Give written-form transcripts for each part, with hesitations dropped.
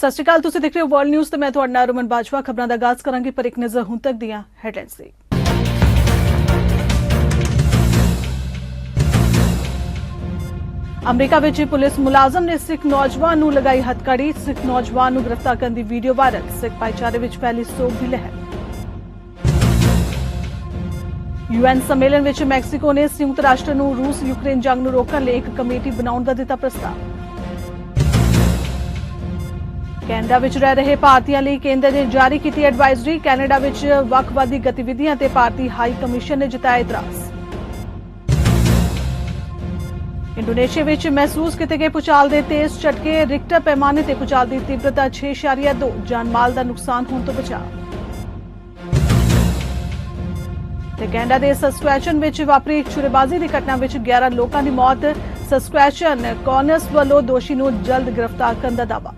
ਸਤਿ ਸ਼੍ਰੀ ਅਕਾਲ, ਤੁਸੀਂ ਦੇਖ ਰਹੇ ਹੋ ਵਰਲਡ ਨਿਊਜ਼ ਤੇ ਮੈਂ ਤੁਹਾਡਾ ਨਾਮ ਰਮਨ ਬਾਜਵਾ। ਖਬਰਾਂ ਦਾ ਆਗਾਜ਼ ਕਰਾਂਗੇ ਪਰ ਇੱਕ ਨਜ਼ਰ ਹੁਣ ਤੱਕ ਦੀਆਂ ਹੈਡਲਾਈਨਸ ਦੀ। ਅਮਰੀਕਾ ਵਿੱਚ ਪੁਲਿਸ ਮੁਲਾਜ਼ਮ ਨੇ ਸਿੱਖ ਨੌਜਵਾਨ ਨੂੰ ਲਗਾਈ ਹੱਥਕੜੀ। ਸਿੱਖ ਨੌਜਵਾਨ ਨੂੰ ਗ੍ਰਿਫਤਾਰ ਕਰਨ ਦੀ ਵੀਡੀਓ ਵਾਇਰਲ। ਸਿੱਖ ਭਾਈਚਾਰੇ ਵਿੱਚ ਫੈਲੀ ਸੋਗ ਦੀ ਲਹਿਰ। ਯੂਐਨ ਸੰਮੇਲਨ ਵਿੱਚ ਮੈਕਸੀਕੋ ਨੇ ਸੰਯੁਕਤ ਰਾਸ਼ਟਰ ਨੂੰ ਰੂਸ ਯੂਕਰੇਨ ਜੰਗ ਨੂੰ ਰੋਕਣ ਲਈ ਇੱਕ ਕਮੇਟੀ ਬਣਾਉਣ ਦਾ ਦਿੱਤਾ ਪ੍ਰਸਤਾਵ। ਕੈਨੇਡਾ ਵਿੱਚ ਰਹਿ ਰਹੇ ਭਾਰਤੀਆਂ ਲਈ ਕੇਂਦਰ ਨੇ ਜਾਰੀ ਕੀਤੀ ਐਡਵਾਈਜ਼ਰੀ। ਕੈਨੇਡਾ ਵਿੱਚ ਵੱਖਵਾਦੀ ਗਤੀਵਿਧੀਆਂ ਤੇ ਭਾਰਤੀ ਹਾਈ ਕਮਿਸ਼ਨ ਨੇ ਜਤਾਇਆ ਇਤਰਾਜ਼। ਇੰਡੋਨੇਸ਼ੀਆ ਵਿੱਚ ਮਹਿਸੂਸ ਕੀਤੇ ਗਏ ਭੂਚਾਲ ਦੇ ਤੇਜ਼ ਝਟਕੇ। ਰਿਕਟਰ ਪੈਮਾਨੇ ਤੇ ਭੂਚਾਲ ਦੀ ਤੀਬਰਤਾ 6.2। ਜਾਨ ਮਾਲ ਦਾ ਨੁਕਸਾਨ ਹੋਣ ਤੋਂ ਬਚਾਅ। ਤੇ ਕੈਨੇਡਾ ਦੇ ਸਸਕੁਐਚਨ ਵਿੱਚ ਵਾਪਰੀ ਛੁਰੇਬਾਜ਼ੀ ਦੀ ਘਟਨਾ ਵਿੱਚ 11 ਲੋਕਾਂ ਦੀ ਮੌਤ। ਸਸਕੁਐਚਨ ਕੌਨਸ ਵੱਲੋਂ ਦੋਸ਼ੀ ਨੂੰ ਜਲਦ ਗ੍ਰਿਫਤਾਰ ਕਰਨ ਦਾ ਦਾਅਵਾ।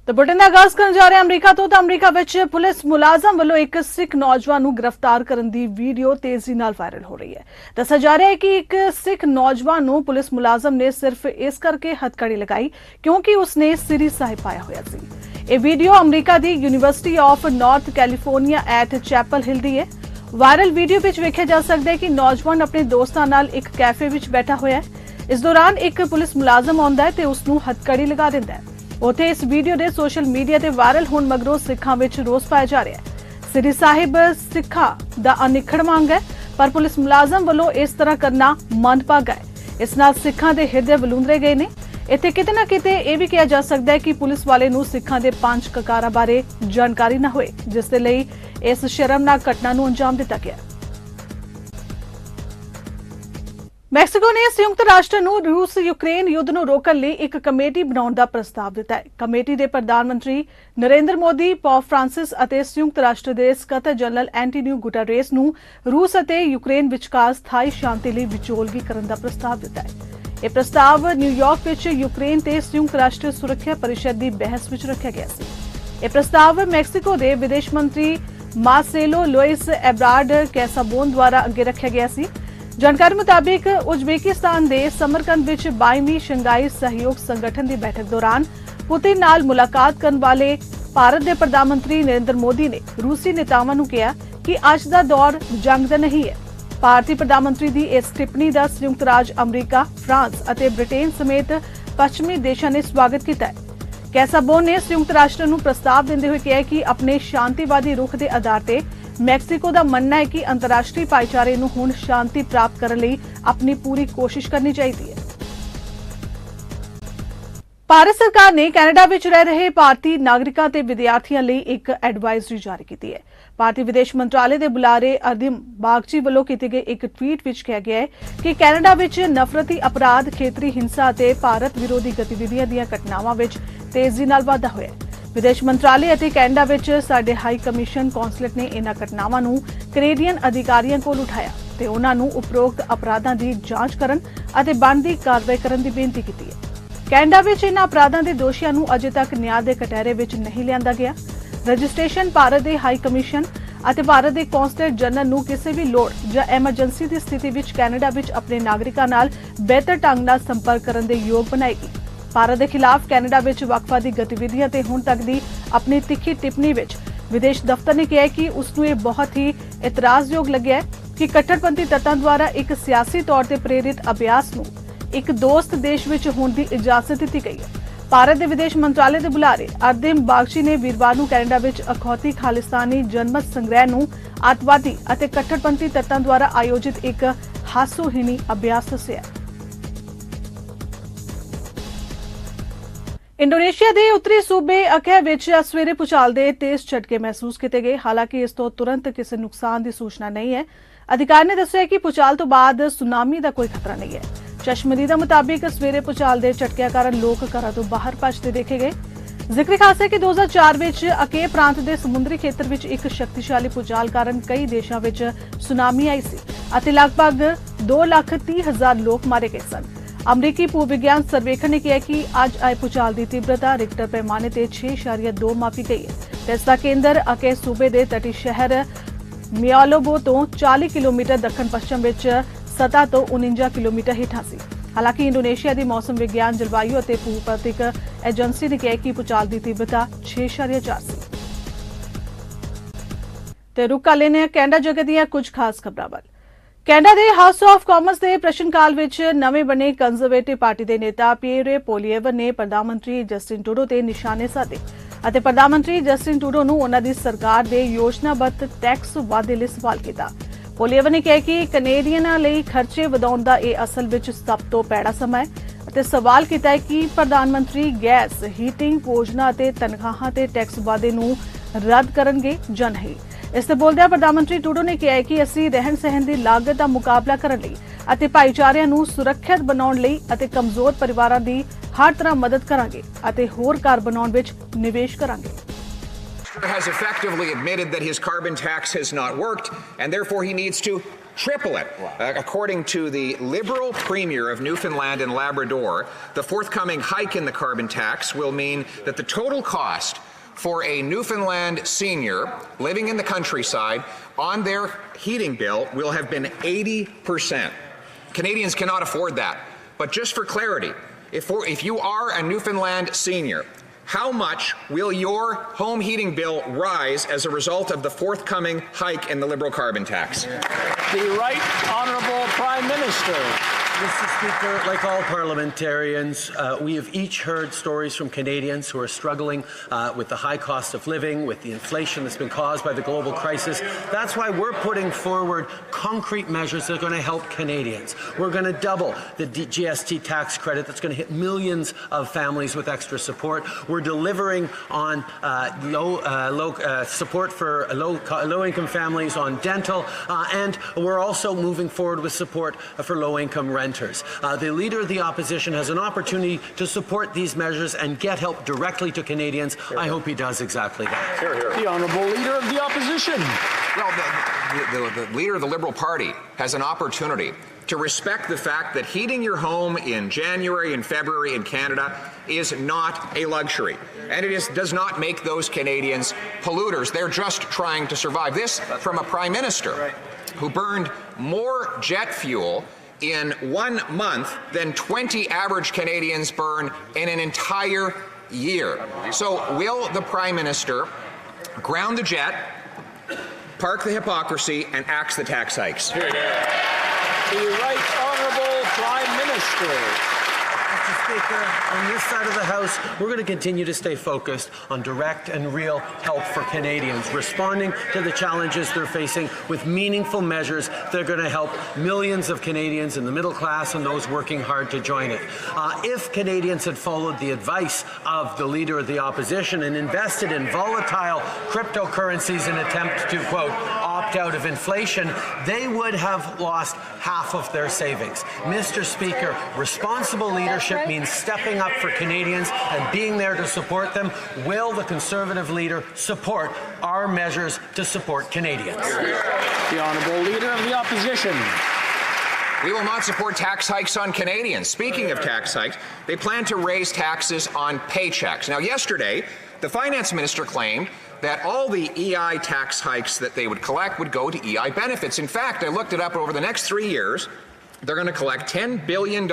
ਤਾਂ ਬੁਲੇਟਿਨ ਦਾ ਆਗਾਜ਼ ਕਰਨ ਜਾ ਰਹੇ ਅਮਰੀਕਾ ਤੋਂ। ਤਾਂ ਅਮਰੀਕਾ ਵਿੱਚ ਪੁਲਿਸ ਮੁਲਾਜ਼ਮ ਵੱਲੋਂ ਇੱਕ ਸਿੱਖ ਨੌਜਵਾਨ ਨੂੰ ਗ੍ਰਿਫਤਾਰ ਕਰਨ ਦੀ ਵੀਡੀਓ ਤੇਜ਼ੀ ਨਾਲ ਵਾਇਰਲ ਹੋ ਰਹੀ ਹੈ। ਦੱਸਿਆ ਜਾ ਰਿਹਾ ਹੈ ਕਿ ਇੱਕ ਸਿੱਖ ਨੌਜਵਾਨ ਨੂੰ ਪੁਲਿਸ ਮੁਲਾਜ਼ਮ ਨੇ ਸਿਰਫ ਇਸ ਕਰਕੇ ਹੱਥਕੜੀ ਲਗਾਈ ਕਿਉਂਕਿ ਉਸਨੇ ਸ੍ਰੀ ਸਾਹਿਬ ਪਾਇਆ ਹੋਇਆ ਸੀ। ਇਹ ਵੀਡੀਓ ਅਮਰੀਕਾ ਦੀ university of North California at Chapel Hill ਦੀ ਹੈ। ਵਾਇਰਲ ਵੀਡੀਓ ਵਿੱਚ ਵੇਖਿਆ ਜਾ ਸਕਦਾ ਹੈ ਕਿ ਨੌਜਵਾਨ ਆਪਣੇ ਦੋਸਤਾਂ ਨਾਲ ਇੱਕ ਕੈਫੇ ਵਿੱਚ ਬੈਠਾ ਹੋਇਆ ਹੈ। ਇਸ ਦੌਰਾਨ ਇੱਕ ਪੁਲਿਸ ਮੁਲਾਜ਼ਮ ਆਉਂਦਾ ਹੈ ਤੇ ਉਸ ਨੂੰ ਹੱਥਕੜੀ ਲਗਾ ਦਿੰਦਾ ਹੈ। ਉੱਥੇ ਇਸ ਵੀਡੀਓ ਦੇ ਸੋਸ਼ਲ ਮੀਡੀਆ ਤੇ ਵਾਇਰਲ ਹੋਣ ਮਗਰੋਂ ਸਿੱਖਾਂ ਵਿੱਚ ਰੋਸ ਪਾਇਆ ਜਾ ਰਿਹਾ ਹੈ। ਸ੍ਰੀ ਸਾਹਿਬ ਸਿੱਖਾਂ ਦਾ ਅਨਿੱਖੜ ਮੰਗ ਹੈ ਪਰ ਪੁਲਿਸ ਮੁਲਾਜ਼ਮ ਵੱਲੋਂ ਇਸ ਤਰ੍ਹਾਂ ਕਰਨਾ ਮੰਦਭਾਗਾ ਹੈ। ਇਸ ਨਾਲ ਸਿੱਖਾਂ ਦੇ ਹਿਰਦੇ ਬਲੂੰਦਰੇ ਗਏ ਨੇ। ਇੱਥੇ ਕਿਤੇ ਨਾ ਕਿਤੇ ਇਹ ਵੀ ਕਿਹਾ ਜਾ ਸਕਦਾ ਹੈ ਕਿ ਪੁਲਿਸ ਵਾਲੇ ਨੂੰ ਸਿੱਖਾਂ ਦੇ 5 ਕਕਾਰਾਂ ਬਾਰੇ ਜਾਣਕਾਰੀ ਨਾ ਹੋਏ, ਜਿਸ ਦੇ ਲਈ ਇਸ ਸ਼ਰਮਨਾਕ ਘਟਨਾ ਨੂੰ ਅੰਜਾਮ ਦਿੱਤਾ ਗਿਆ। ਮੈਕਸੀਕੋ ਨੇ ਸੰਯੁਕਤ ਰਾਸ਼ਟਰ ਨੂੰ ਰੂਸ ਯੂਕਰੇਨ ਯੁੱਧ ਨੂੰ ਰੋਕਣ ਲਈ ਇੱਕ ਕਮੇਟੀ ਬਣਾਉਣ ਦਾ ਪ੍ਰਸਤਾਵ ਦਿੱਤਾ ਹੈ। ਕਮੇਟੀ ਦੇ ਪ੍ਰਧਾਨ ਮੰਤਰੀ ਨਰਿੰਦਰ ਮੋਦੀ, ਪੋਪ ਫ੍ਰਾਂਸਿਸ ਅਤੇ ਸੰਯੁਕਤ ਰਾਸ਼ਟਰ ਦੇ ਸਕੱਤਰ ਜਨਰਲ ਐਂਟੋਨੀਓ ਗੁਟੇਰੇਸ ਨੂੰ ਰੂਸ ਅਤੇ ਯੂਕਰੇਨ ਵਿਚਕਾਰ ਸਥਾਈ ਸ਼ਾਂਤੀ ਲਈ ਵਿਚੋਲਗੀ ਕਰਨ ਦਾ ਪ੍ਰਸਤਾਵ ਦਿੱਤਾ ਹੈ। ਇਹ ਪ੍ਰਸਤਾਵ ਨਿਊਯਾਰਕ ਵਿੱਚ ਯੂਕਰੇਨ ਤੇ ਸੰਯੁਕਤ ਰਾਸ਼ਟਰ ਸੁਰੱਖਿਆ ਪਰਿਸ਼ਦ ਦੀ ਬਹਿਸ ਵਿੱਚ ਰੱਖਿਆ ਗਿਆ ਸੀ। ਇਹ ਪ੍ਰਸਤਾਵ ਮੈਕਸੀਕੋ ਦੇ ਵਿਦੇਸ਼ ਮੰਤਰੀ ਮਾਰਸੇਲੋ ਲੁਇਸ ਐਬਰਾਡ ਕੈਸਾਬੋਨ ਦੁਆਰਾ ਅੱਗੇ ਰੱਖਿਆ ਗਿਆ ਸੀ। ਜਾਣਕਾਰੀ ਮੁਤਾਬਿਕ ਉਜ਼ਬੇਕਿਸਤਾਨ ਦੇ ਸਮਰਕੰਦ ਵਿੱਚ 22ਵੀਂ ਸ਼ੰਘਾਈ ਸਹਿਯੋਗ ਸੰਗਠਨ ਦੀ ਬੈਠਕ ਦੌਰਾਨ ਪੁਤਿਨ ਨਾਲ ਮੁਲਾਕਾਤ ਕਰਨ ਵਾਲੇ ਭਾਰਤ ਦੇ ਪ੍ਰਧਾਨ ਮੰਤਰੀ ਨਰਿੰਦਰ ਮੋਦੀ ਨੇ ਰੂਸੀ ਨੇਤਾਵਾਂ ਨੂੰ ਕਿਹਾ ਕਿ ਅੱਜ ਦਾ ਦੌਰ ਜੰਗ ਦਾ ਨਹੀਂ ਹੈ। ਭਾਰਤੀ ਪ੍ਰਧਾਨ ਮੰਤਰੀ ਦੀ ਇਸ ਟਿੱਪਣੀ ਦਾ ਸੰਯੁਕਤ ਰਾਜ ਅਮਰੀਕਾ, ਫਰਾਂਸ ਅਤੇ ਬ੍ਰਿਟੇਨ ਸਮੇਤ ਪੱਛਮੀ ਦੇਸ਼ਾਂ ਨੇ ਸਵਾਗਤ ਕੀਤਾ ਹੈ। ਕੈਸਾਬੋਨ ਨੇ ਸੰਯੁਕਤ ਰਾਸ਼ਟਰ ਨੂੰ ਪ੍ਰਸਤਾਵ ਦਿੰਦੇ ਹੋਏ ਕਿਹਾ ਕਿ ਆਪਣੇ ਸ਼ਾਂਤੀਵਾਦੀ ਰੁਖ ਦੇ ਆਧਾਰ ਤੇ ਮੈਕਸੀਕੋ ਦਾ ਮੰਨਣਾ ਹੈ ਕਿ ਅੰਤਰਰਾਸ਼ਟਰੀ ਭਾਈਚਾਰੇ ਨੂੰ ਹੁਣ ਸ਼ਾਂਤੀ ਪ੍ਰਾਪਤ ਕਰਨ ਲਈ ਆਪਣੀ ਪੂਰੀ ਕੋਸ਼ਿਸ਼ ਕਰਨੀ ਚਾਹੀਦੀ ਹੈ। ਭਾਰਤ ਸਰਕਾਰ ਨੇ ਕੈਨੇਡਾ ਵਿੱਚ ਰਹਿ ਰਹੇ ਭਾਰਤੀ ਨਾਗਰਿਕਾਂ ਤੇ ਵਿਦਿਆਰਥੀਆਂ ਲਈ ਇੱਕ ਐਡਵਾਈਜ਼ਰੀ ਜਾਰੀ ਕੀਤੀ ਹੈ। ਭਾਰਤੀ ਵਿਦੇਸ਼ ਮੰਤਰਾਲੇ ਦੇ ਬੁਲਾਰੇ ਅਰਦਿਮ ਬਾਗਚੀ ਵੱਲੋਂ ਕੀਤੇ ਗਏ ਇੱਕ ਟਵੀਟ ਵਿੱਚ ਕਿਹਾ ਗਿਆ ਹੈ ਕਿ ਕੈਨੇਡਾ ਵਿੱਚ ਨਫ਼ਰਤੀ ਅਪਰਾਧ, ਖੇਤਰੀ ਹਿੰਸਾ ਅਤੇ ਭਾਰਤ ਵਿਰੋਧੀ ਗਤੀਵਿਧੀਆਂ ਦੀਆਂ ਘਟਨਾਵਾਂ ਵਿੱਚ ਤੇਜ਼ੀ ਨਾਲ ਵਾਧਾ ਹੋਇਆ ਹੈ। ਵਿਦੇਸ਼ ਮੰਤਰਾਲੇ ਅਤੇ ਕੈਨੇਡਾ ਵਿੱਚ ਸਾਡੇ ਹਾਈ ਕਮਿਸ਼ਨ ਕੌਂਸਲੇਟ ਨੇ ਇਨ੍ਹਾਂ ਘਟਨਾਵਾਂ ਨੂੰ ਕੈਨੇਡੀਅਨ ਅਧਿਕਾਰੀਆਂ ਕੋਲ ਉਠਾਇਆ ਤੇ ਉਨ੍ਹਾਂ ਨੂੰ ਉਪਰੋਕਤ ਅਪਰਾਧਾਂ ਦੀ ਜਾਂਚ ਕਰਨ ਅਤੇ ਬਣਦੀ ਕਾਰਵਾਈ ਕਰਨ ਦੀ ਬੇਨਤੀ ਕੀਤੀ ਹੈ। ਕੈਨੇਡਾ ਵਿੱਚ ਇਨ੍ਹਾਂ ਅਪਰਾਧਾਂ ਦੇ ਦੋਸ਼ੀਆਂ ਨੂੰ ਅਜੇ ਤੱਕ ਨਿਆਂ ਦੇ ਕਟਹਿਰੇ ਵਿੱਚ ਨਹੀਂ ਲਿਆਂਦਾ ਗਿਆ। ਰਜਿਸਟ੍ਰੇਸ਼ਨ ਭਾਰਤ ਦੇ ਹਾਈ ਕਮਿਸ਼ਨ ਅਤੇ ਭਾਰਤ ਦੇ ਕੌਂਸਲੇਟ ਜਨਰਲ ਨੂੰ ਕਿਸੇ ਵੀ ਲੋੜ ਜਾਂ ਐਮਰਜੈਂਸੀ ਦੀ ਸਥਿਤੀ ਵਿੱਚ ਕੈਨੇਡਾ ਵਿੱਚ ਆਪਣੇ ਨਾਗਰਿਕਾਂ ਨਾਲ ਬਿਹਤਰ ਢੰਗ ਨਾਲ ਸੰਪਰਕ ਕਰਨ ਦੇ ਯੋਗ ਬਣਾਏਗੀ। ਭਾਰਤ ਦੇ ਖਿਲਾਫ ਕੈਨੇਡਾ ਵਿੱਚ ਵੱਖਵਾਦੀ ਗਤੀਵਿਧੀਆਂ ਤੇ ਹੁਣ ਤੱਕ ਦੀ ਆਪਣੀ ਤਿੱਖੀ ਟਿੱਪਣੀ ਵਿੱਚ ਵਿਦੇਸ਼ ਦਫ਼ਤਰ ਨੇ ਕਿਹਾ ਕਿ ਉਸ ਨੂੰ ਇਹ ਬਹੁਤ ਹੀ ਇਤਰਾਜ਼ਯੋਗ ਲੱਗਿਆ ਹੈ ਕਿ ਕੱਟੜਪੰਥੀ ਤੱਤਾਂ ਦੁਆਰਾ ਇੱਕ ਸਿਆਸੀ ਤੌਰ ਤੇ ਪ੍ਰੇਰਿਤ ਅਭਿਆਸ ਨੂੰ ਇੱਕ ਦੋਸਤ ਦੇਸ਼ ਵਿੱਚ ਹੋਣ ਦੀ ਇਜਾਜ਼ਤ ਦਿੱਤੀ ਗਈ ਹੈ। ਭਾਰਤ ਦੇ ਵਿਦੇਸ਼ ਮੰਤਰਾਲੇ ਦੇ ਬੁਲਾਰੇ ਅਰਦਿਮ ਬਾਗਚੀ ਨੇ ਵੀਰਵਾਰ ਨੂੰ ਕੈਨੇਡਾ ਵਿੱਚ ਅਖੌਤੀ ਖਾਲਿਸਤਾਨੀ ਜਨਮਤ ਸੰਗ੍ਰਹਿ ਨੂੰ ਅੱਤਵਾਦੀ ਅਤੇ ਕੱਟੜਪੰਥੀ ਤੱਤਾਂ ਦੁਆਰਾ ਆਯੋਜਿਤ ਇੱਕ ਹਾਸੋਹੀਣੀ ਅਭਿਆਸ ਦੱਸਿਆ। ਇੰਡੋਨੇਸ਼ੀਆ ਦੇ ਉੱਤਰੀ ਸੂਬੇ ਅਕਹਿ ਵਿੱਚ ਸਵੇਰੇ ਭੂਚਾਲ ਦੇ ਤੇਜ਼ ਝਟਕੇ ਮਹਿਸੂਸ ਕੀਤੇ ਗਏ। ਹਾਲਾਂਕਿ ਇਸ ਤੋਂ ਤੁਰੰਤ ਕਿਸੇ ਨੁਕਸਾਨ ਦੀ ਸੂਚਨਾ ਨਹੀਂ ਹੈ। ਅਧਿਕਾਰੀ ਨੇ ਦੱਸਿਆ ਕਿ ਭੂਚਾਲ ਤੋਂ ਬਾਅਦ ਸੁਨਾਮੀ ਦਾ ਕੋਈ ਖਤਰਾ ਨਹੀਂ ਹੈ। ਚਸ਼ਮਦੀਦਾਂ ਮੁਤਾਬਿਕ ਸਵੇਰੇ ਭੂਚਾਲ ਦੇ ਝਟਕਿਆਂ ਕਾਰਨ ਲੋਕ ਘਰਾਂ ਤੋਂ ਬਾਹਰ ਭੱਜਦੇ ਦੇਖੇ ਗਏ। ਜ਼ਿਕਰ ਖਾਸ ਹੈ ਕਿ 2004 ਵਿੱਚ ਅਕਹਿ ਪ੍ਰਾਂਤ ਦੇ ਸਮੁੰਦਰੀ ਖੇਤਰ ਵਿੱਚ ਇੱਕ ਸ਼ਕਤੀਸ਼ਾਲੀ ਭੂਚਾਲ ਕਾਰਨ ਕਈ ਦੇਸ਼ਾਂ ਵਿੱਚ ਸੁਨਾਮੀ ਆਈ ਸੀ ਅਤੇ ਲਗਭਗ 2,30,000 ਲੋਕ ਮਾਰੇ ਗਏ ਸਨ। ਅਮਰੀਕੀ ਭੂ ਵਿਗਿਆਨ ਸਰਵੇਖਣ ਨੇ ਕਿਹਾ ਕਿ ਅੱਜ ਆਏ ਭੂਚਾਲ ਦੀ ਤੀਬਰਤਾ ਰਿਕਟਰ ਪੈਮਾਨੇ ਤੇ 6.2 ਮਾਪੀ ਗਈ ਹੈ ਤੇ ਇਸ ਦਾ ਕੇਂਦਰ ਅਕਹਿ ਸੂਬੇ ਦੇ ਤਟੀ ਸ਼ਹਿਰ ਮਿਆਲੋਬੋ ਤੋਂ 40 ਕਿਲੋਮੀਟਰ ਦੱਖਣ ਪੱਛਮ ਵਿੱਚ ਸਤਹ ਤੋਂ 49 ਕਿਲੋਮੀਟਰ ਹੇਠਾਂ ਸੀ। ਹਾਲਾਂਕਿ ਇੰਡੋਨੇਸ਼ੀਆ ਦੀ ਮੌਸਮ ਵਿਗਿਆਨ ਜਲਵਾਯੂ ਅਤੇ ਭੂਪ੍ਰਤਿਕ ਏਜੰਸੀ ਨੇ ਕਿਹਾ ਕਿ ਭੂਚਾਲ ਦੀ ਤੀਬਰਤਾ 6.4 ਸੀ। ਤੇ ਰੁਕ ਕਰ ਲੈਂਦੇ ਹਾਂ ਕੈਨੇਡਾ ਜਗਤ ਦੀਆਂ ਕੁਝ ਖਾਸ ਖਬਰਾਂ ਵੱਲ। ਕੈਨੇਡਾ ਦੇ ਹਾਊਸ ਆਫ ਕਾਮਰਸ ਦੇ ਪ੍ਰਸ਼ਨ ਕਾਲ ਵਿੱਚ ਨਵੇਂ ਬਣੇ ਕੰਜ਼ਰਵੇਟਿਵ ਪਾਰਟੀ ਦੇ ਨੇਤਾ ਪੀਅਰੇ ਪੋਲੀਏਵਰ ਨੇ ਪ੍ਰਧਾਨ ਮੰਤਰੀ ਜਸਟਿਨ ਟਰੂਡੋ ਤੇ ਨਿਸ਼ਾਨੇ ਸਾਧੇ ਅਤੇ ਪ੍ਰਧਾਨ ਮੰਤਰੀ ਜਸਟਿਨ ਟਰੂਡੋ ਨੂੰ ਉਹਨਾਂ ਦੀ ਸਰਕਾਰ ਦੇ ਯੋਜਨਾਬੱਧ ਟੈਕਸ ਵਾਧੇ ਲਈ ਸਵਾਲ ਕੀਤਾ। ਪੋਲੀਏਵਰ ਨੇ ਕਿਹਾ ਕਿ ਕੈਨੇਡੀਅਨਾਂ ਲਈ ਖਰਚੇ ਵਧਾਉਣ ਦਾ ਇਹ ਅਸਲ ਵਿੱਚ ਸਭ ਤੋਂ ਭੈੜਾ ਸਮਾਂ ਹੈ ਅਤੇ ਸਵਾਲ ਕੀਤਾ ਹੈ ਕਿ ਪ੍ਰਧਾਨ ਮੰਤਰੀ ਗੈਸ, ਹੀਟਿੰਗ, ਭੋਜਨਾਂ ਅਤੇ ਤਨਖਾਹਾਂ ਤੇ ਟੈਕਸ ਵਾਧੇ ਨੂੰ ਰੱਦ ਕਰਨਗੇ ਜਾਂ ਨਹੀਂ। ਇਸ ਤੇ ਬੋਲਦਿਆਂ ਪ੍ਰਧਾਨ ਮੰਤਰੀ ਟਰੂਡੋ ਨੇ ਕਿਹਾ ਕਿ ਅਸੀਂ ਰਹਿਣ ਸਹਿਣ ਦੀ ਲਾਗਤ ਦਾ ਮੁਕਾਬਲਾ ਕਰਨ ਲਈ ਅਤੇ ਭਾਈਚਾਰਿਆਂ ਨੂੰ ਸੁਰੱਖਿਅਤ ਬਣਾਉਣ ਲਈ ਅਤੇ ਕਮਜ਼ੋਰ ਪਰਿਵਾਰਾਂ ਦੀ ਹਰ ਤਰ੍ਹਾਂ ਮਦਦ ਕਰਾਂਗੇ ਅਤੇ ਹੋਰ ਘਰ ਬਣਾਉਣ ਵਿੱਚ ਨਿਵੇਸ਼ ਕਰਾਂਗੇ। Has effectively admitted that his carbon tax has not worked and therefore he needs to triple it. According to the Liberal Premier of Newfoundland and Labrador, the forthcoming hike in the carbon tax will mean that the total cost for a Newfoundland senior living in the countryside on their heating bill will have been 80%. Canadians cannot afford that. But just for clarity, if you are a Newfoundland senior, how much will your home heating bill rise as a result of the forthcoming hike in the Liberal carbon tax? The Right Honourable Prime Minister. Mr. Speaker, like all parliamentarians, we have each heard stories from Canadians who are struggling with the high cost of living, with the inflation that's been caused by the global crisis. That's why we're putting forward concrete measures that are going to help Canadians. We're going to double the GST tax credit that's going to hit millions of families with extra support. We're delivering on support for low-income families on dental, and we're also moving forward with support for low-income renters. The Leader of the Opposition has an opportunity to support these measures and get help directly to Canadians. I hope he does exactly that. The Honourable Leader of the Opposition. Well, the Leader of the Liberal Party has an opportunity to respect the fact that heating your home in January and February in Canada is not a luxury. And it does not make those Canadians polluters. They're just trying to survive. This from a Prime Minister who burned more jet fuel in 1 month than 20 average Canadians burn in an entire year. So will the Prime Minister ground the jet, park the hypocrisy, and axe the tax hikes? The Right Honourable Prime Minister. Mr. Speaker, on this side of the House, we're going to continue to stay focused on direct and real help for Canadians, responding to the challenges they're facing with meaningful measures that are going to help millions of Canadians in the middle class and those working hard to join it. If Canadians had followed the advice of the Leader of the Opposition and invested in volatile cryptocurrencies in an attempt to, quote, opt out of inflation, they would have lost half of their savings. Mr. Speaker, responsible leadership means stepping up for Canadians and being there to support them. Will the Conservative leader support our measures to support Canadians? The Honourable Leader of the Opposition. We will not support tax hikes on Canadians. Speaking of tax hikes, they plan to raise taxes on paychecks. Now, yesterday, the Finance Minister claimed that all the EI tax hikes that they would collect would go to EI benefits. In fact, I looked it up over the next 3 years. They're going to collect $10 billion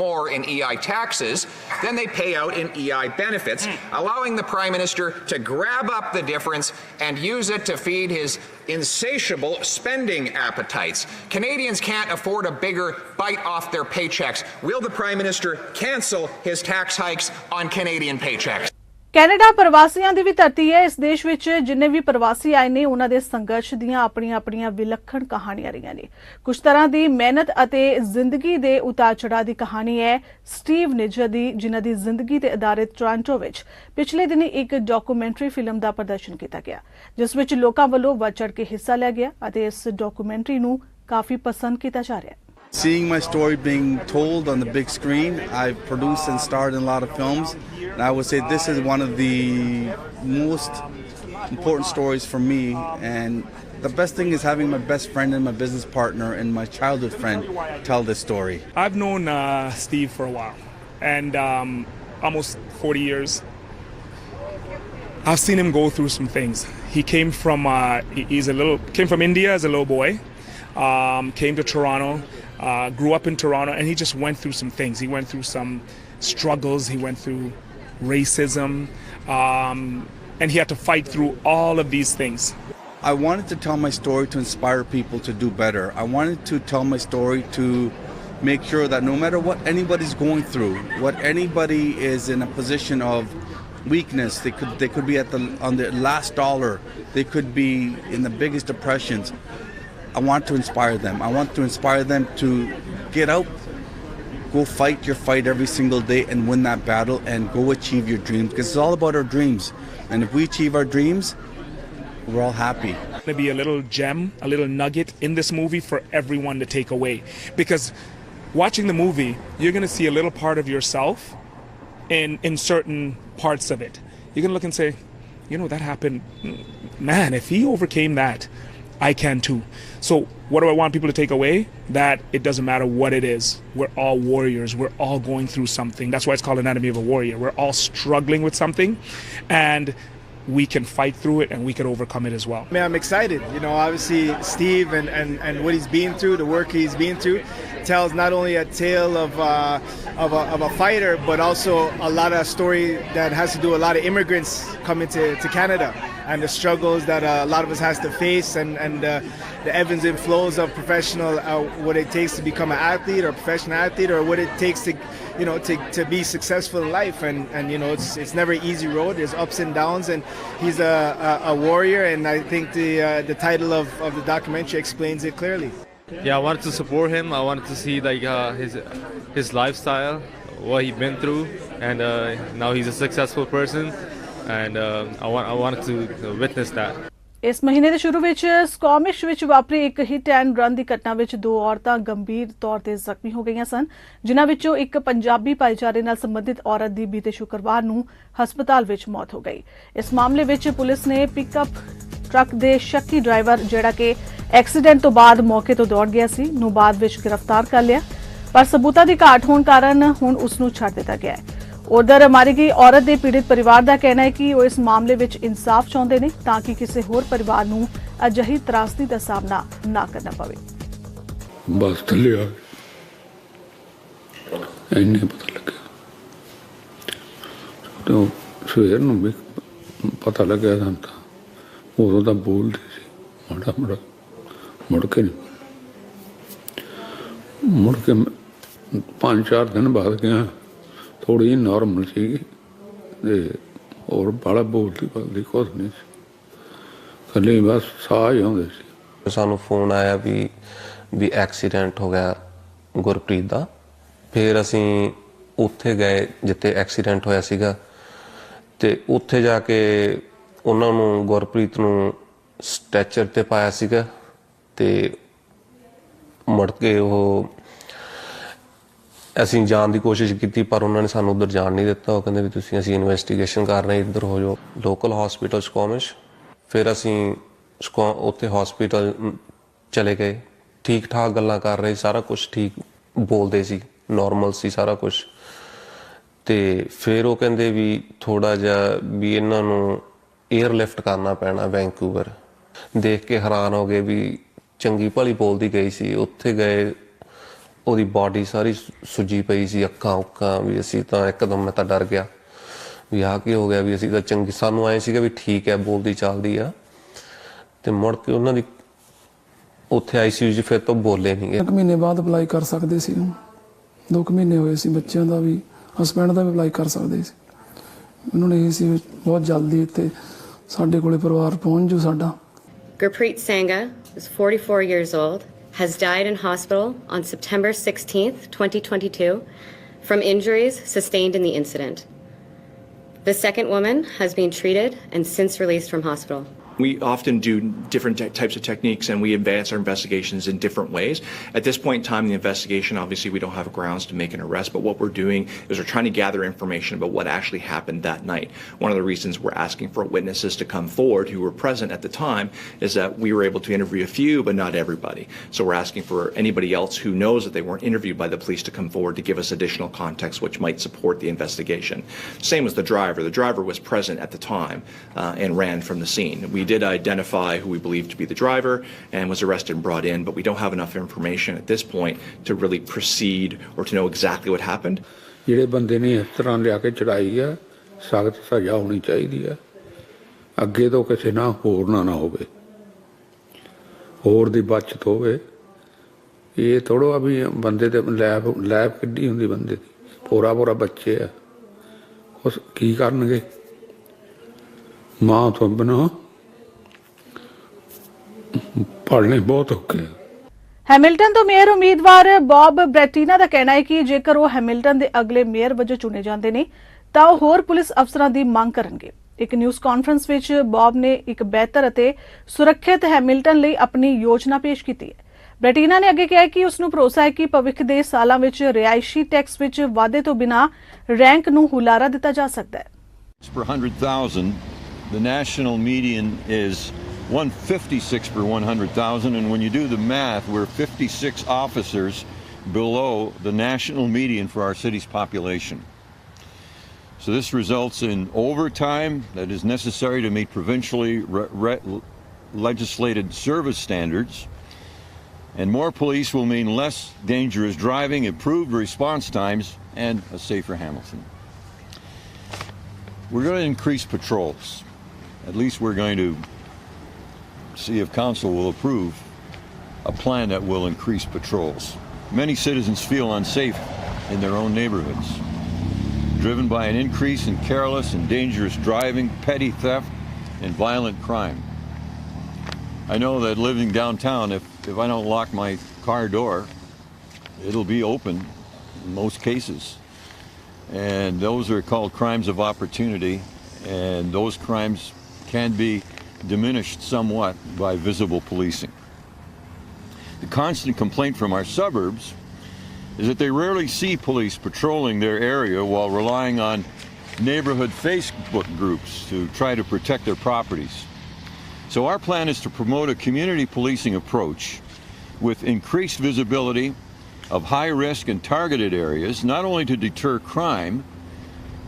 more in EI taxes than they pay out in EI benefits, allowing the Prime Minister to grab up the difference and use it to feed his insatiable spending appetites. Canadians can't afford a bigger bite off their paychecks. Will the Prime Minister cancel his tax hikes on Canadian paychecks? Canada ਪ੍ਰਵਾਸੀਆਂ ਦੀ ਵੀ ਧਰਤੀ ਹੈ। ਇਸ ਦੇਸ਼ ਵਿੱਚ ਜਿੰਨੇ ਵੀ ਪ੍ਰਵਾਸੀ ਆਏ ਨੇ ਉਹਨਾਂ ਦੇ ਸੰਘਰਸ਼ ਦੀਆਂ ਆਪਣੀਆਂ ਵਿਲੱਖਣ ਕਹਾਣੀਆਂ ਰਹੀਆਂ ਨੇ। ਕੁਝ ਤਰ੍ਹਾਂ ਦੀ ਮਿਹਨਤ ਅਤੇ ਜ਼ਿੰਦਗੀ ਦੇ ਉਤਾਰ ਚੜ੍ਹਾਅ ਦੀ ਕਹਾਣੀ ਹੈ ਸਟੀਵ ਨਿਜਰ ਦੀ, ਜਿਨ੍ਹਾਂ ਦੀ ਜ਼ਿੰਦਗੀ ਤੇ ਆਧਾਰਿਤ ਟੋਰਾਂਟੋ ਵਿੱਚ ਪਿਛਲੇ ਦਿਨੀ ਇੱਕ ਡਾਕੂਮੈਂਟਰੀ ਫਿਲਮ ਦਾ ਪ੍ਰਦਰਸ਼ਨ ਕੀਤਾ ਗਿਆ, ਜਿਸ ਵਿੱਚ ਲੋਕਾਂ ਵੱਲੋਂ ਵੱਧ ਚੜ੍ਹ ਕੇ ਹਿੱਸਾ ਲਿਆ ਗਿਆ ਅਤੇ ਇਸ ਡਾਕੂਮੈਂਟਰੀ ਨੂੰ ਕਾਫੀ ਪਸੰਦ ਕੀਤਾ ਜਾ ਰਿਹਾ ਹੈ। Seeing my story being told on the big screen, I've produced and starred in a lot of films, and I would say this is one of the most important stories for me. And the best thing is having my best friend and my business partner and my childhood friend tell this story. I've known Steve for a while, and almost 40 years. I've seen him go through some things. He came from came from India as a little boy, came to Toronto. grew up in Toronto, and he just went through some things. He went through some struggles. He went through racism, and he had to fight through all of these things. I wanted to tell my story to inspire people to do better. I wanted to tell my story to make sure that no matter what anybody's going through, what anybody is in a position of weakness, they could be on the last dollar, they could be in the biggest depressions. I want to inspire them. I want to inspire them to get out, go fight your fight every single day and win that battle and go achieve your dreams, because it's all about our dreams. And if we achieve our dreams, we're all happy. Going to be a little gem, a little nugget in this movie for everyone to take away. Because watching the movie, you're going to see a little part of yourself in certain parts of it. You're going to look and say, you know, that happened. Man, if he overcame that, I can too. So what do I want people to take away? That it doesn't matter what it is. We're all warriors. We're all going through something. That's why it's called Anatomy of a Warrior. We're all struggling with something, and we can fight through it and we can overcome it as well. Man, I'm excited. You know, obviously Steve and what he's been through, the work he's been through, tells not only a tale of a fighter, but also a lot of story that has to do with a lot of immigrants coming to Canada and the struggles that a lot of us has to face, and the ebbs and flows of professional, what it takes to become an athlete or a professional athlete, or what it takes to, you know, to be successful in life. And you know, it's never an easy road. There's ups and downs, and he's a warrior, and I think the title of the documentary explains it clearly. Yeah, I wanted to support him. I wanted to see like his lifestyle, what he's been through, and now he's a successful person, and I wanted to witness that. ਇਸ ਮਹੀਨੇ ਦੇ ਸ਼ੁਰੂ ਵਿੱਚ ਸਕੌਮਿਸ਼ ਵਿੱਚ ਵਾਪਰੀ ਇੱਕ hit and run ਦੀ ਘਟਨਾ ਵਿੱਚ 2 ਔਰਤਾਂ ਗੰਭੀਰ ਤੌਰ ਤੇ ਜ਼ਖਮੀ ਹੋ ਗਈਆਂ ਸਨ, ਜਿਨ੍ਹਾਂ ਵਿੱਚੋਂ ਇੱਕ ਪੰਜਾਬੀ ਭਾਈਚਾਰੇ ਨਾਲ ਸੰਬੰਧਿਤ ਔਰਤ ਦੀ ਬੀਤੇ ਸ਼ੁੱਕਰਵਾਰ ਨੂੰ ਹਸਪਤਾਲ ਵਿੱਚ ਮੌਤ ਹੋ ਗਈ। ਇਸ ਮਾਮਲੇ ਵਿੱਚ ਪੁਲਿਸ ਨੇ ਪਿਕਅਪ ਟਰੱਕ ਦੇ ਸ਼ੱਕੀ ਡਰਾਈਵਰ, ਜਿਹੜਾ ਕਿ ਐਕਸੀਡੈਂਟ ਤੋਂ ਬਾਅਦ ਮੌਕੇ ਤੋਂ ਦੌੜ ਗਿਆ ਸੀ, ਨੂੰ ਬਾਅਦ ਵਿੱਚ ਗ੍ਰਿਫਤਾਰ ਕਰ ਲਿਆ, ਪਰ ਸਬੂਤਾਂ ਦੀ ਘਾਟ ਹੋਣ ਕਾਰਨ ਹੁਣ ਉਸ ਨੂੰ ਛੱਡ ਦਿੱਤਾ ਗਿਆ ਹੈ। उधर मारी गई औरत के पीड़ित परिवार का कहना है कि वो इस मामले में इंसाफ चाहते हैं ताकि किसी होर परिवार नूं अजिही त्रासदी का सामना ना करना पवे। बस थले आ इन्ने पता लगे तो सवेर नूं भी पता लगे तो उदों तो बोलती सी माड़ा माड़ा, मुड़ के नहीं, मुड़ के 5-4 दिन बाद गया, थोड़ी जी नॉर्मल सी और बड़ा बोलती कुछ नहीं सी, खाली बस साह ही आउंदे सी। सानू फोन आया भी एक्सीडेंट हो गया गुरप्रीत दा। फिर असीं उत्थे गए जिथे एक्सीडेंट होया सीगा, ते उत्थे जाके उन्हां नूं गुरप्रीत नूं स्ट्रैचर ते पाया सीगा, ते मुड़ के ओह ਅਸੀਂ ਜਾਣ ਦੀ ਕੋਸ਼ਿਸ਼ ਕੀਤੀ, ਪਰ ਉਹਨਾਂ ਨੇ ਸਾਨੂੰ ਉੱਧਰ ਜਾਣ ਨਹੀਂ ਦਿੱਤਾ। ਉਹ ਕਹਿੰਦੇ ਵੀ ਅਸੀਂ ਇਨਵੈਸਟੀਗੇਸ਼ਨ ਕਰ ਰਹੇ, ਇੱਧਰ ਹੋ ਜਾਓ ਲੋਕਲ ਹਸਪੀਟਲ ਸਕੌਮਿਸ਼। ਫਿਰ ਅਸੀਂ ਉੱਥੇ ਹਸਪੀਟਲ ਚਲੇ ਗਏ, ਠੀਕ ਠਾਕ ਗੱਲਾਂ ਕਰ ਰਹੇ, ਸਾਰਾ ਕੁਛ ਠੀਕ ਬੋਲਦੇ ਸੀ, ਨੋਰਮਲ ਸੀ ਸਾਰਾ ਕੁਛ। ਤੇ ਫਿਰ ਉਹ ਕਹਿੰਦੇ ਵੀ ਥੋੜਾ ਜਿਹਾ ਵੀ ਇਹਨਾਂ ਨੂੰ ਏਅਰਲਿਫਟ ਕਰਨਾ ਪੈਣਾ ਵੈਂਕੂਵਰ। ਦੇਖ ਕੇ ਹੈਰਾਨ ਹੋ ਗਏ ਵੀ ਚੰਗੀ ਭਲੀ ਬੋਲਦੀ ਗਈ ਸੀ, ਉੱਥੇ ਗਏ ਉਹਦੀ ਬਾਡੀ ਸਾਰੀ ਸੁੱਜੀ ਪਈ ਸੀ, ਅੱਖਾਂ ਉੱਖਾਂ ਵੀ। ਅਸੀਂ ਤਾਂ ਇੱਕਦਮ ਮੈਂ ਤਾਂ ਡਰ ਗਿਆ ਵੀ ਆਹ ਕੀ ਹੋ ਗਿਆ, ਵੀ ਅਸੀਂ ਤਾਂ ਚੰਗੀ, ਸਾਨੂੰ ਆਏ ਸੀਗਾ ਵੀ ਠੀਕ ਹੈ ਬੋਲਦੀ ਚਾਲਦੀ ਆ। ਤੇ ਮੁੜ ਕੇ ਉਹਨਾਂ ਦੀ ਉੱਥੇ ICU 'ਚ ਫਿਰ ਤੋਂ ਬੋਲੇ ਨਹੀਂ ਗਏ। 1 ਮਹੀਨੇ ਬਾਅਦ ਅਪਲਾਈ ਕਰ ਸਕਦੇ ਸੀ, 2 ਮਹੀਨੇ ਹੋਏ ਸੀ, ਬੱਚਿਆਂ ਦਾ ਵੀ ਹਸਬੈਂਡ ਦਾ ਵੀ ਅਪਲਾਈ ਕਰ ਸਕਦੇ ਸੀ। ਉਹਨਾਂ ਨੇ ਇਹ ਸੀ ਬਹੁਤ ਜਲਦੀ ਇੱਥੇ ਸਾਡੇ ਕੋਲੇ ਪਰਿਵਾਰ ਪਹੁੰਚ ਜੂ ਸਾਡਾ। Gurpreet Sangha is 44 years old. Has died in hospital on September 16th, 2022, from injuries sustained in the incident. The second woman has been treated and since released from hospital. We often do different types of techniques, and we advance our investigations in different ways. At this point in time in the investigation, obviously we don't have grounds to make an arrest, but what we're doing is we're trying to gather information about what actually happened that night. One of the reasons we're asking for witnesses to come forward who were present at the time is that we were able to interview a few, but not everybody. So we're asking for anybody else who knows that they weren't interviewed by the police to come forward to give us additional context which might support the investigation. Same as the driver. The driver was present at the time and ran from the scene. We did identify who we believe to be the driver and was arrested and brought in, but we don't have enough information at this point to really proceed or to know exactly what happened. ਜਿਹੜੇ ਬੰਦੇ ਨੇ ਇਸ ਤਰ੍ਹਾਂ ਲਿਆ ਕੇ ਚੜਾਈ ਆ ਸਖਤ ਸਜ਼ਾ ਹੋਣੀ ਚਾਹੀਦੀ ਆ ਅੱਗੇ ਤੋਂ ਕਿਸੇ ਨਾਲ ਹੋਰ ਨਾ ਹੋਵੇ ਹੋਰ ਦੀ ਬਚਤ ਹੋਵੇ ਇਹ ਥੋੜ੍ਹਾ ਵੀ ਬੰਦੇ ਦੇ ਲੈਬ ਕਿੱਡੀ ਹੁੰਦੀ ਬੰਦੇ ਦੀ ਪੂਰਾ ਬੱਚੇ ਆ ਉਸ ਕੀ ਕਰਨਗੇ ਮਾਂ ਤੋਂ ਬਿਨਾਂ ਪੜ੍ਹਨੇ ਬਹੁਤ ਔਖੇ ਹੈਮਿਲਟਨ ਤੋਂ ਮੇਅਰ ਉਮੀਦਵਾਰ ਬੌਬ ਬ੍ਰੈਟੀਨਾ ਦਾ ਕਹਿਣਾ ਹੈ ਕਿ ਜੇਕਰ ਉਹ ਹੈਮਿਲਟਨ ਦੇ ਅਗਲੇ ਮੇਅਰ ਵਜੋਂ ਚੁਣੇ ਜਾਂਦੇ ਨੇ ਤਾਂ ਉਹ ਹੋਰ ਪੁਲਿਸ ਅਫਸਰਾਂ ਦੀ ਮੰਗ ਕਰਨਗੇ। ਇੱਕ ਨਿਊਜ਼ ਕਾਨਫਰੰਸ ਵਿੱਚ ਬੌਬ ਨੇ ਇੱਕ ਬਿਹਤਰ ਅਤੇ ਸੁਰੱਖਿਅਤ ਹੈਮਿਲਟਨ ਲਈ ਆਪਣੀ ਯੋਜਨਾ ਪੇਸ਼ ਕੀਤੀ ਹੈ। ਬ੍ਰੈਟੀਨਾ ਨੇ ਅੱਗੇ ਕਿਹਾ ਕਿ ਉਸ ਨੂੰ ਭਰੋਸਾ ਹੈ ਕਿ ਭਵਿੱਖ ਦੇ ਸਾਲਾਂ ਵਿੱਚ ਰਿਹਾਇਸ਼ੀ ਟੈਕਸ ਵਿੱਚ ਵਾਧੇ ਤੋਂ ਬਿਨਾਂ ਰੈਂਕ ਨੂੰ ਹੁਲਾਰਾ ਦਿੱਤਾ ਜਾ ਸਕਦਾ ਹੈ। Per 100,000, the national median is 156 per 100,000, and when you do the math, we're 56 officers below the national median for our city's population. So this results in overtime that is necessary to meet provincially legislated service standards, and more police will mean less dangerous driving, improved response times, and a safer Hamilton. We're going to increase patrols. At least we're going to see if council will approve a plan that will increase patrols. Many citizens feel unsafe in their own neighborhoods, driven by an increase in careless and dangerous driving, petty theft, and violent crime. I know that living downtown, if I don't lock my car door, it'll be open in most cases. And those are called crimes of opportunity, and those crimes can be diminished somewhat by visible policing. The constant complaint from our suburbs is that they rarely see police patrolling their area while relying on neighborhood Facebook groups to try to protect their properties. So our plan is to promote a community policing approach with increased visibility of high risk and targeted areas, not only to deter crime,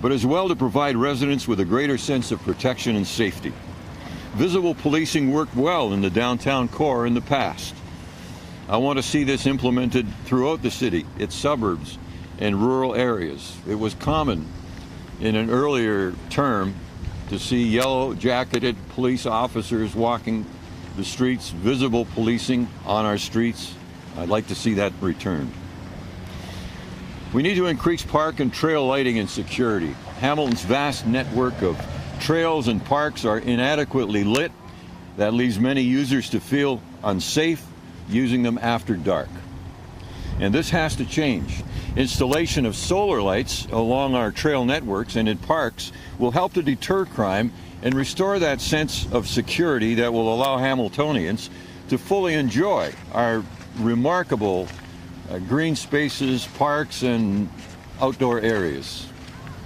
but as well to provide residents with a greater sense of protection and safety. Visible policing worked well in the downtown core in the past. I want to see this implemented throughout the city, its suburbs, and rural areas. It was common in an earlier term to see yellow-jacketed police officers walking the streets, visible policing on our streets. I'd like to see that returned. We need to increase park and trail lighting and security. Hamilton's vast network of trails and parks are inadequately lit. That leaves many users to feel unsafe using them after dark. And this has to change. Installation of solar lights along our trail networks and in parks will help to deter crime and restore that sense of security that will allow Hamiltonians to fully enjoy our remarkable green spaces, parks, and outdoor areas.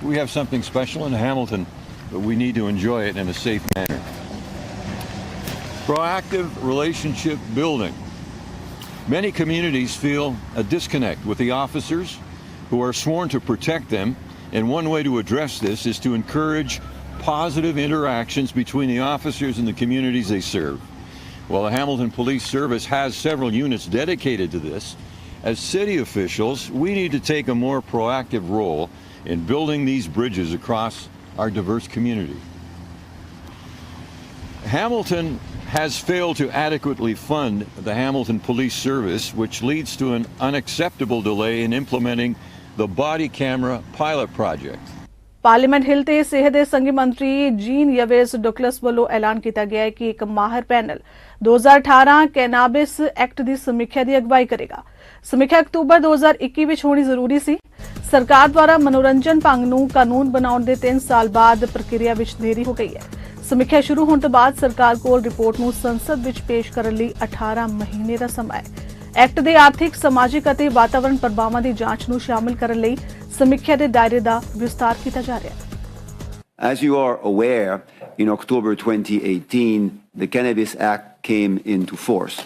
We have something special in Hamilton, but we need to enjoy it in a safe manner. Proactive relationship building. Many communities feel a disconnect with the officers who are sworn to protect them, and one way to address this is to encourage positive interactions between the officers and the communities they serve. While the Hamilton Police Service has several units dedicated to this, as city officials, we need to take a more proactive role in building these bridges across our diverse community. Hamilton has failed to adequately fund the Hamilton Police Service, which leads to an unacceptable delay in implementing the body camera pilot project. Parliament hill ਤੇ ਸਿਹਤ ਦੇ ਸੰਘੀ ਮੰਤਰੀ jean Yves ਡੁਕਲਸ ਵੱਲੋਂ ਐਲਾਨ ਕੀਤਾ ਗਿਆ ਹੈ ਕਿ ਇੱਕ ਮਾਹਰ ਪੈਨਲ 2018 ਕੈਨਾਬਿਸ ਐਕਟ ਦੀ ਸਮੀਖਿਆ ਦੀ ਅਗਵਾਈ ਕਰੇਗਾ। ਸਮੀਖਿਆ ਅਕਤੂਬਰ 2021 ਵਿੱਚ ਹੋਣੀ ਜ਼ਰੂਰੀ ਸੀ। ਸਰਕਾਰ ਦੁਆਰਾ ਮਨੋਰੰਜਨ ਭੰਗ ਨੂੰ ਕਾਨੂੰਨ ਬਣਾਉਣ ਦੇ 3 ਸਾਲ ਬਾਅਦ ਪ੍ਰਕਿਰਿਆ ਵਿੱਚ ਦੇਰੀ ਹੋ ਗਈ ਹੈ। ਸਮੀਖਿਆ ਸ਼ੁਰੂ ਹੋਣ ਤੋਂ ਬਾਅਦ ਸਰਕਾਰ ਕੋਲ ਰਿਪੋਰਟ ਨੂੰ ਸੰਸਦ ਵਿੱਚ ਪੇਸ਼ ਕਰਨ ਲਈ 18 ਮਹੀਨੇ ਦਾ ਸਮਾਂ ਹੈ। ਐਕਟ ਦੇ ਆਰਥਿਕ, ਸਮਾਜਿਕ ਅਤੇ ਵਾਤਾਵਰਣ ਪ੍ਰਭਾਵਾਂ ਦੀ ਜਾਂਚ ਨੂੰ ਸ਼ਾਮਲ ਕਰਨ ਲਈ ਸਮੀਖਿਆ ਦੇ ਦਾਇਰੇ ਦਾ ਵਿਸਤਾਰ ਕੀਤਾ ਜਾ ਰਿਹਾ ਹੈ। As you are aware, in October 2018, the Cannabis Act came into force.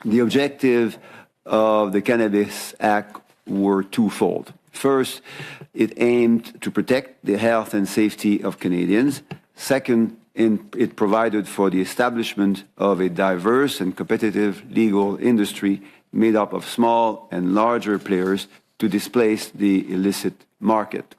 The objective of the Cannabis Act were twofold. First, it aimed to protect the health and safety of Canadians. Second, It provided for the establishment of a diverse and competitive legal industry made up of small and larger players to displace the illicit market.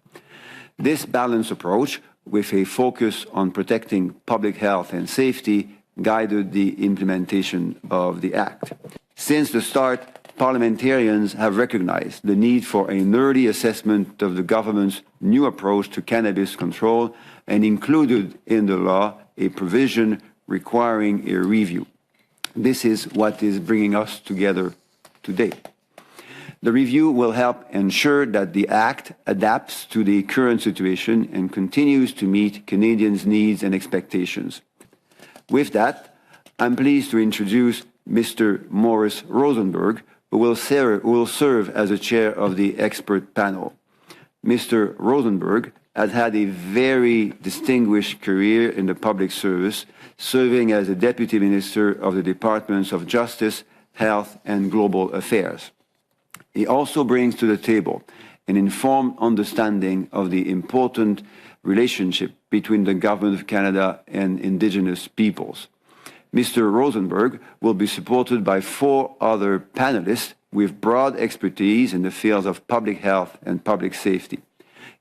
This balanced approach, with a focus on protecting public health and safety, guided the implementation of the Act. Since the start, parliamentarians have recognized the need for an early assessment of the government's new approach to cannabis control and included in the law a provision requiring a review. This is what is bringing us together today. The review will help ensure that the Act adapts to the current situation and continues to meet Canadians' needs and expectations. With that, I'm pleased to introduce Mr. Maurice Rosenberg, who will serve as the chair of the expert panel. Mr. Rosenberg has had a very distinguished career in the public service, serving as the Deputy Minister of the Departments of Justice, Health and Global Affairs. He also brings to the table an informed understanding of the important relationship between the Government of Canada and Indigenous peoples. Mr. Rosenberg will be supported by 4 other panelists with broad expertise in the fields of public health and public safety.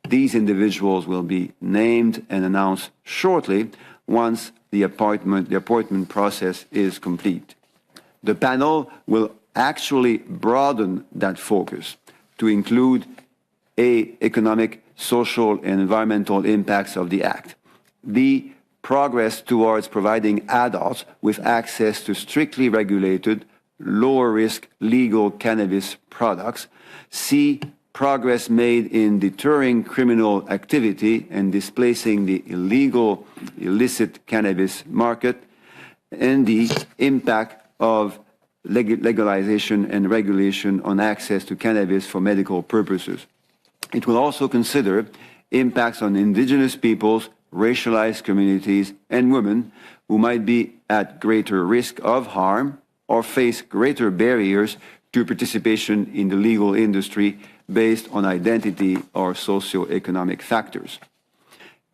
These individuals will be named and announced shortly once the appointment process is complete. The panel will actually broaden that focus to include economic, social, and environmental impacts of the Act, the progress towards providing adults with access to strictly regulated, lower-risk legal cannabis products, C, progress made in deterring criminal activity and displacing the illicit cannabis market, and the impact of legalization and regulation on access to cannabis for medical purposes. It will also consider impacts on Indigenous peoples, racialized communities, and women who might be at greater risk of harm or face greater barriers to participation in the legal industry based on identity or socioeconomic factors.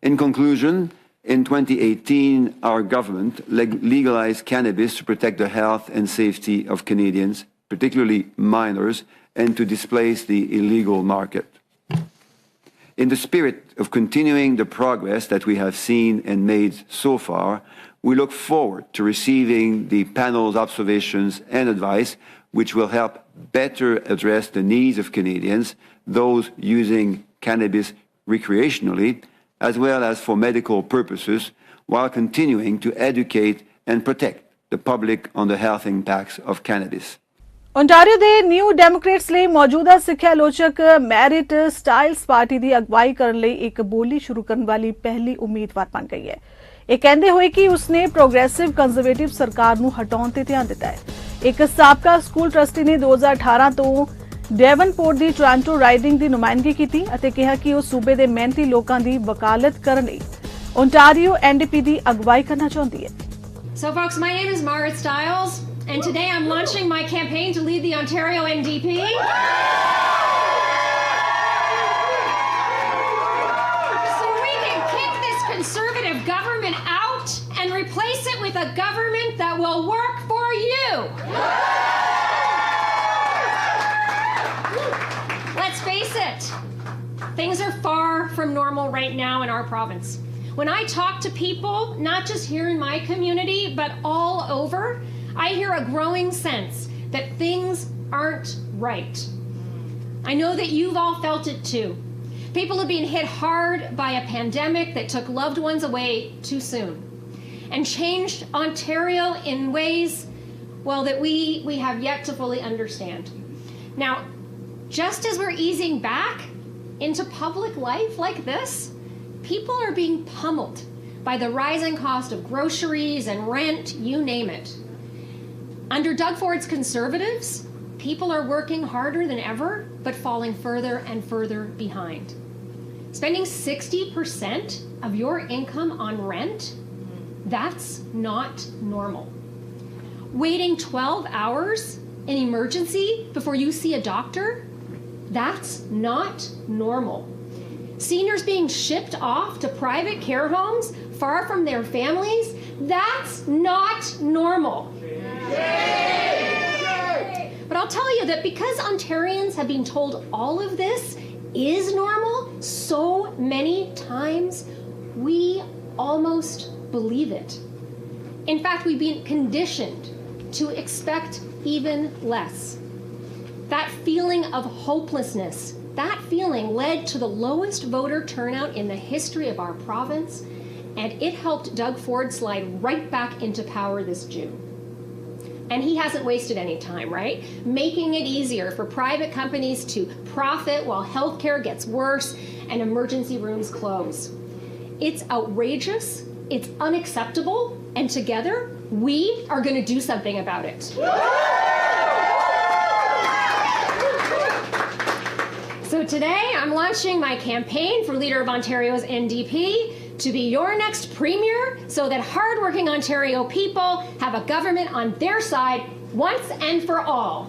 In conclusion, in 2018, our government legalized cannabis to protect the health and safety of Canadians, particularly minors, and to displace the illegal market. In the spirit of continuing the progress that we have seen and made so far, we look forward to receiving the panel's observations and advice, which will help better address the needs of Canadians, those using cannabis recreationally, as well as for medical purposes, while continuing to educate and protect the public on the health impacts of cannabis. Ontario ਦੇ new Democrats ਲਈ ਮੌਜੂਦਾ ਸਿੱਖਿਆ ਆਲੋਚਕ merit styles party ਦੀ ਅਗਵਾਈ ਕਰਨ ਲਈ ਇੱਕ ਬੋਲੀ ਸ਼ੁਰੂ ਕਰਨ ਵਾਲੀ ਪਹਿਲੀ ਉਮੀਦਵਾਰ ਬਣ ਗਈ ਹੈ। ਇਹ ਕਹਿੰਦੇ ਹੋਏ ਕਿ ਉਸਨੇ ਪ੍ਰੋਗਰੈਸਿਵ ਕੰਜ਼ਰਵੇਟਿਵ ਸਰਕਾਰ ਨੂੰ ਹਟਾਉਣ ਤੇ ਧਿਆਨ ਦਿੱਤਾ ਹੈ। ਇੱਕ ਸਾਬਕਾ ਸਕੂਲ ਟਰਸਟੀ ਨੇ 2018 ਤੋਂ ਡੈਵਨਪੋਰਟ ਦੀ ਟੋਰਾਂਟੋ ਰਾਈਡਿੰਗ ਦੀ ਨੁਮਾਇੰਦਗੀ ਕੀਤੀ ਅਤੇ ਕਿਹਾ ਕਿ ਉਹ ਸੂਬੇ ਦੇ ਮਿਹਨਤੀ ਲੋਕਾਂ ਦੀ ਵਕਾਲਤ ਕਰਨ ਲਈ ਓਂਟਾਰੀਓ ਐਨਡੀਪੀ ਦੀ ਅਗਵਾਈ ਕਰਨਾ ਚਾਹੁੰਦੀ ਹੈ। So folks, my name is Marit Stiles, and today I'm launching my campaign to lead the Ontario NDP. So we can kick this Conservative government out and replace it with a government that will work for you. Let's face it, things are far from normal right now in our province. When I talk to people, not just here in my community, but all over, I hear a growing sense that things aren't right. I know that you've all felt it too. People have been hit hard by a pandemic that took loved ones away too soon and changed Ontario in ways, well, that we have yet to fully understand. Now, just as we're easing back into public life like this, people are being pummeled by the rising cost of groceries and rent, you name it. Under Doug Ford's Conservatives, people are working harder than ever, but falling further and further behind. Spending 60% of your income on rent, that's not normal. Waiting 12 hours in emergency before you see a doctor, that's not normal. Seniors being shipped off to private care homes far from their families, that's not normal. But I'll tell you that because Ontarians have been told all of this is normal so many times, we almost believe it. In fact, we've been conditioned to expect even less. That feeling of hopelessness, that feeling led to the lowest voter turnout in the history of our province, and it helped Doug Ford slide right back into power this June. And he hasn't wasted any time, right? Making it easier for private companies to profit while healthcare gets worse and emergency rooms close. It's outrageous, it's unacceptable, and together, we are going to do something about it. So today, I'm launching my campaign for Leader of Ontario's NDP to be your next premier so that hardworking Ontario people have a government on their side once and for all.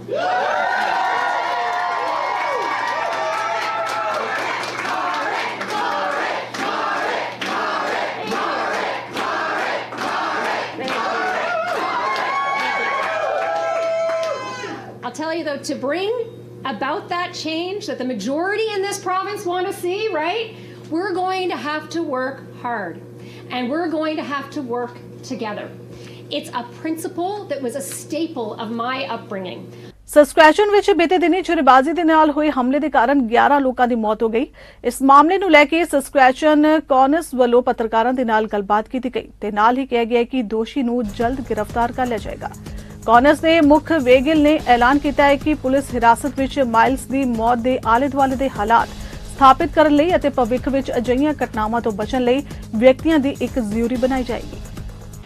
I'll tell you though, to bring about that change that the majority in this province want to see, right? We're going to have to work hard, and we're going to have to work together. It's a principle that was a staple of my upbringing. Saskatchewan ਵਿੱਚ ਬੀਤੇ ਦਿਨੀ ਛੁਰੇਬਾਜ਼ੀ ਦੇ ਨਾਲ ਹੋਏ ਹਮਲੇ ਦੇ ਕਾਰਨ 11 ਲੋਕਾਂ ਦੀ ਮੌਤ ਹੋ ਗਈ। ਇਸ ਮਾਮਲੇ ਨੂੰ ਲੈ ਕੇ ਸਸਕੈਚੁਅਨ ਕੌਨਸ ਵੱਲੋਂ ਪੱਤਰਕਾਰਾਂ ਦੇ ਨਾਲ ਗੱਲਬਾਤ ਕੀਤੀ ਗਈ ਤੇ ਨਾਲ ਹੀ ਕਿਹਾ ਗਿਆ ਕਿ ਦੋਸ਼ੀ ਨੂੰ ਜਲਦ ਗ੍ਰਿਫਤਾਰ ਕਰ ਲਿਆ ਜਾਏਗਾ। ਕੌਨਸ ਦੇ ਮੁੱਖ ਵੇਗਿਲ ਨੇ ਐਲਾਨ ਕੀਤਾ ਹੈ ਕਿ ਪੁਲਿਸ ਹਿਰਾਸਤ ਵਿੱਚ ਮਾਈਲਸ ਦੀ ਮੌਤ ਦੇ ਆਲੇ-ਦੁਆਲੇ ਦੇ ਹਾਲਾਤ ਸਥਾਪਿਤ ਕਰਨ ਲਈ ਅਤੇ ਭਵਿੱਖ ਵਿੱਚ ਅਜਿਹੀਆਂ ਘਟਨਾਵਾਂ ਤੋਂ ਬਚਣ ਲਈ ਵਿਅਕਤੀਆਂ ਦੀ ਇੱਕ ਜ਼ਿਊਰੀ ਬਣਾਈ ਜਾਏਗੀ।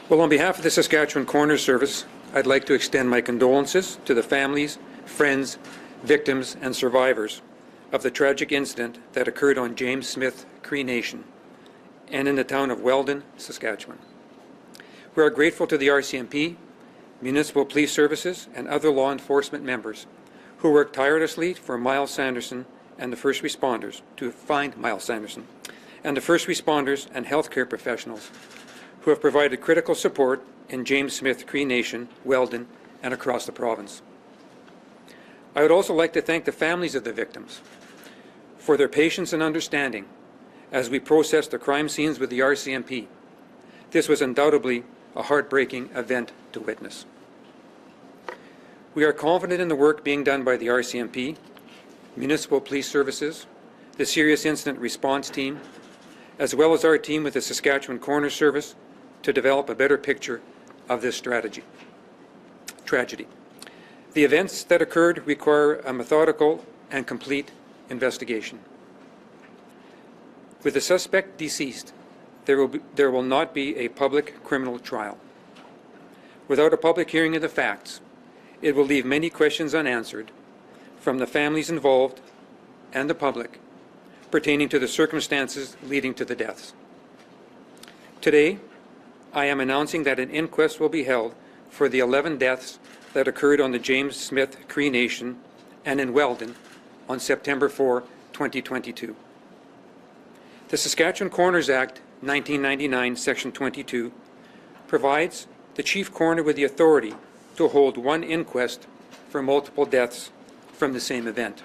Well, on behalf of the Saskatchewan Coroner Service, I'd like to extend my condolences to the families, friends, victims and survivors of the tragic incident that occurred on James Smith Cree Nation and in the town of Weldon, Saskatchewan. We are grateful to the RCMP, municipal police services and other law enforcement members who worked tirelessly for Miles Sanderson and the first responders to find Miles Sanderson, and the first responders and healthcare professionals who have provided critical support in James Smith Cree Nation, Weldon, and across the province. I would also like to thank the families of the victims for their patience and understanding as we processed the crime scenes with the RCMP. This was undoubtedly a heartbreaking event to witness. We are confident in the work being done by the RCMP, municipal police services, the Serious Incident Response Team, as well as our team with the Saskatchewan Coroner Service to develop a better picture of this tragedy. The events that occurred require a methodical and complete investigation. With the suspect deceased, there will not be a public criminal trial. Without a public hearing of the facts, it will leave many questions unanswered from the families involved and the public pertaining to the circumstances leading to the deaths. Today, I am announcing that an inquest will be held for the 11 deaths that occurred on the James Smith Cree Nation and in Weldon on September 4, 2022. The Saskatchewan Coroners Act 1999, Section 22, provides the Chief Coroner with the authority to hold one inquest for multiple deaths from the same event.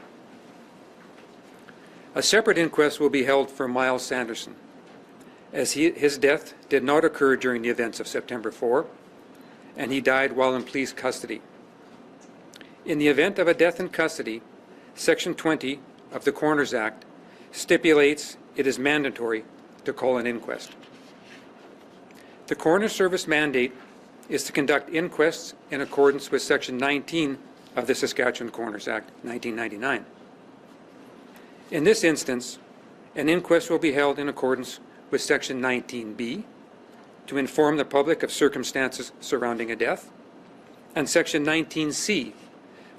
A separate inquest will be held for Miles Sanderson, as his death did not occur during the events of September 4, and he died while in police custody. In the event of a death in custody, Section 20 of the Coroners Act stipulates it is mandatory to call an inquest. The Coroner Service mandate is to conduct inquests in accordance with Section 19 of the Saskatchewan Coroners Act 1999. In this instance, an inquest will be held in accordance with Section 19B to inform the public of circumstances surrounding a death, and Section 19C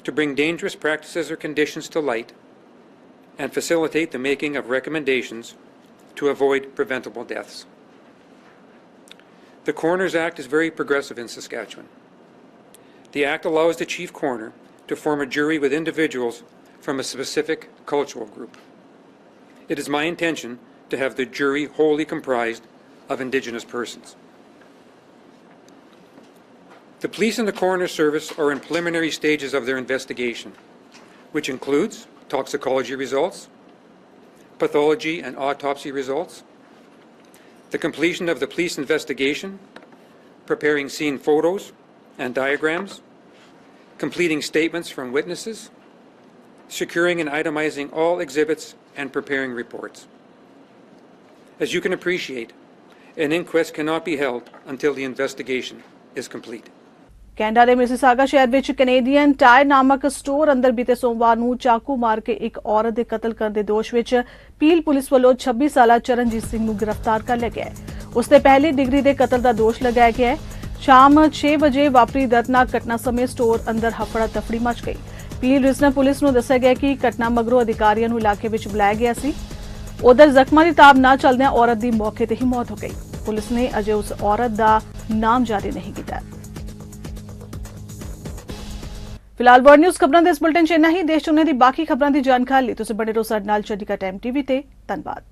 to bring dangerous practices or conditions to light and facilitate the making of recommendations to avoid preventable deaths. The Coroners Act is very progressive in Saskatchewan. The Act allows the Chief Coroner to form a jury with individuals from a specific cultural group. it is my intention to have the jury wholly comprised of Indigenous persons. The police and the coroner service are in preliminary stages of their investigation, which includes toxicology results, pathology and autopsy results, the completion of the police investigation, preparing scene photos and diagrams, completing statements from witnesses, securing and itemizing all exhibits, and preparing reports. As you can appreciate, an inquest cannot be held until the investigation is complete. Canada ਦੇ Mississauga ਸ਼ਹਿਰ ਵਿੱਚ Canadian tyre ਨਾਮਕ store ਅੰਦਰ ਬੀਤੇ ਸੋਮਵਾਰ ਨੂੰ ਚਾਕੂ ਮਾਰ ਕੇ ਇੱਕ ਔਰਤ ਦੇ ਕਤਲ ਕਰਨ ਦੇ ਦੋਸ਼ ਵਿੱਚ ਪੀਲ ਪੁਲਿਸ ਵੱਲੋਂ 26 ਸਾਲਾ ਚਰਨਜੀਤ ਸਿੰਘ ਨੂੰ ਗ੍ਰਿਫਤਾਰ ਕਰ ਲਿਆ ਗਿਆ ਹੈ। ਉਸ ਤੇ ਪਹਿਲੀ ਡਿਗਰੀ ਦੇ ਕਤਲ ਦਾ ਦੋਸ਼ ਲਗਾਇਆ ਗਿਆ ਹੈ। ਸ਼ਾਮ 6 ਵਜੇ ਵਾਪਰੀ ਦਰਦਨਾਕ ਘਟਨਾ ਸਮੇਂ ਸਟੋਰ ਅੰਦਰ ਹਫੜਾ ਤਫੜੀ ਮਚ ਗਈ। ਪੀਲ ਰੀਜਨਲ ਪੁਲਿਸ ਨੂੰ ਦੱਸਿਆ ਗਿਆ ਕਿ ਘਟਨਾ ਮਗਰੋਂ ਅਧਿਕਾਰੀਆਂ ਨੂੰ ਇਲਾਕੇ ਵਿੱਚ ਬੁਲਾਇਆ ਗਿਆ ਸੀ। ਉਧਰ ਜ਼ਖਮਾਂ ਦੀ ਤਾਬ ਨਾ ਚੱਲਦਿਆਂ ਔਰਤ ਦੀ ਮੌਕੇ ਤੇ ਹੀ ਮੌਤ ਹੋ ਗਈ। ਪੁਲਿਸ ਨੇ ਅਜੇ ਉਸ ਔਰਤ ਦਾ ਨਾਮ ਜਾਰੀ ਨਹੀਂ ਕੀਤਾ। ਫਿਲਹਾਲ ਵਰਲਡ ਨਿਊਜ਼ ਖਬਰਾਂ ਦੇ ਇਸ ਬੁਲਟਨ 'ਚ ਇੰਨਾ ਹੀ। ਦੇਸ਼ ਦੁਨੀਆ ਦੀ ਬਾਕੀ ਖਬਰਾਂ ਦੀ ਜਾਣਕਾਰੀ ਲਈ ਤੁਸੀਂ ਬਣੇ ਰਹੋ ਸਾਡੇ ਨਾਲ ਚੰਡੀਗੜ੍ਹ ਟਾਈਮ ਟੀਵੀ ਤੇ। ਧੰਨਵਾਦ।